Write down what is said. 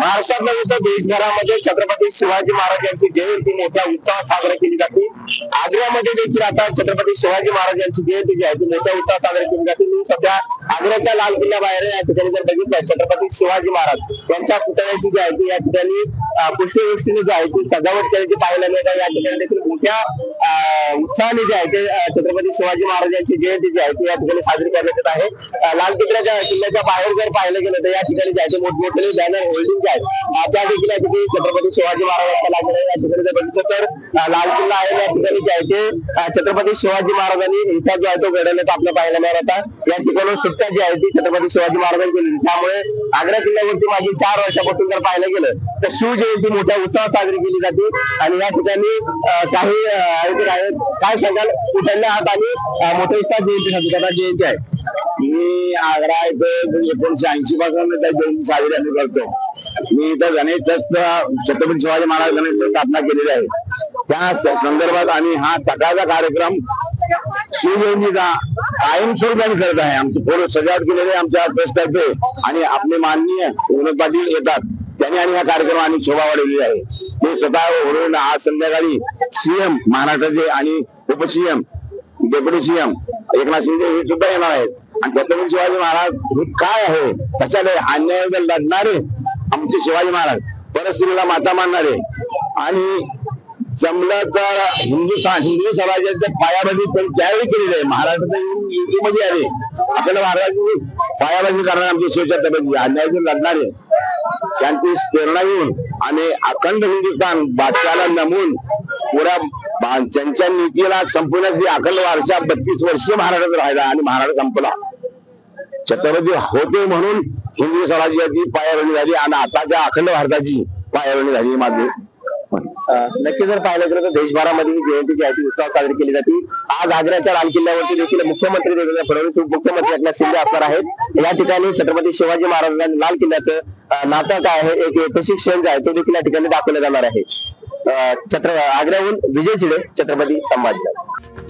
महाराष्ट्रातल्या तर देशभरामध्ये छत्रपती शिवाजी महाराज यांची जयंती मोठ्या उत्साहात साजरी केली जाते। आग्र्यामध्ये देखील आता छत्रपती शिवाजी महाराज यांची जयंती जी आहे ती मोठ्या उत्साहात साजरी केली जाते। मी सध्या आग्र्याच्या लाल किल्ल्या बाहेर या ठिकाणी जर बघितलं छत्रपती शिवाजी महाराज यांच्या पुतळ्याची जी आहे ती या ठिकाणी पुष्पवृष्टीने जी आहे ती सजावट केल्याची पाहायला मिळत आहे। या ठिकाणी देखील मोठ्या उत्साहाने जे आहे ते छत्रपती शिवाजी महाराज यांची जयंती जी आहे ती या ठिकाणी साजरी करण्यात येत आहे। लाल किल्ल्याच्या बाहेर जर पाहिलं गेलं तर या ठिकाणी जे आहे ते मोठमोठे बॅनर होल्डिंग जे आहे त्या देखील या ठिकाणी छत्रपती शिवाजी महाराजांच्या लागले। या ठिकाणी जर बघितलं तर लाल किल्ला आहे या ठिकाणी जे आहे ते छत्रपती शिवाजी महाराजांनी इतिहास जो आहे तो घडवण्याचा आपल्या पाहायला मिळत होता। या ठिकाणी सुट्ट्या जी आहे ती छत्रपती शिवाजी महाराजांनी केली। त्यामुळे आग्रा किल्ल्यावरती मागील 4 वर्षापासून जर पाहिलं गेलं तर शिवजयंती मोठ्या उत्साहात साजरी केली जाते। आणि या ठिकाणी काही आयोजक आहेत, काय सांगाल कुठल्या आहात आणि मोठ्या उत्साहात जयंती आहे? मी आग्रा इथं 1980 पासून जयंती साजरी आम्ही करतो। मी इथं गणेश ट्रस्ट छत्रपती शिवाजी महाराज गणेश स्थापना केलेली आहे। त्या संदर्भात आम्ही हा सकाळचा कार्यक्रम शिवजयंतीचा कायमस्वरूपाने करत आहे। आमची पूर्ण सजावट केलेली आहे आमच्या ट्रस्टतर्फे आणि आपले माननीय विनोद पाटील येतात त्यांनी आणि हा कार्यक्रम आणि शोभा वाढवलेली आहे। ते स्वतः वरून आज संध्याकाळी सीएम महाराष्ट्राचे आणि उपसीएम डेप्युटी सीएम एकनाथ शिंदे हे सुद्धा येणार आहेत। आणि छत्रपती शिवाजी महाराज हे काय आहे कशाला अन्याय लढणारे आमचे शिवाजी महाराज, परिस्थितीला माता मानणारे आणि जमलं तर हिंदू स्वराज्याचे पायाभरणी पण त्यावेळी केलेली आहे। महाराष्ट्रात युतीमध्ये आले आपल्याला महाराजांची पायाभरणी करणारे आमचे शिवछत्रपती अन्याय लढणारे त्यांची प्रेरणा घेऊन आणि अखंड हिंदुस्थान बादशाहाला नमून पुऱ्या त्यांच्या नीतीला संपवण्यासाठी अखंड वारसा 32 वर्ष महाराष्ट्रात राहिला आणि महाराष्ट्र संपला। छत्रपती होते म्हणून हिंदू स्वराज्याची पायाभरणी झाली आणि आताच्या अखंड भारताची पायाभरणी झाली। माझी नक्की जर पाहिलं गेलं तर देशभरामध्ये ही जयंती जी आहे ती उत्साहात साजरी केली जाते। आज आग्र्याच्या लाल किल्ल्यावरती देखील मुख्यमंत्री देवेंद्र फडणवीस उपमुख्यमंत्री एकनाथ शिंदे असणार आहेत। या ठिकाणी छत्रपती शिवाजी महाराजांनी लाल किल्ल्याचं नातं काय आहे एक ऐतिहासिक क्षण जे आहे तो देखील या ठिकाणी दाखवला जाणार आहे। आग्र्याहून विजय चिडे, छत्रपती संभाजी।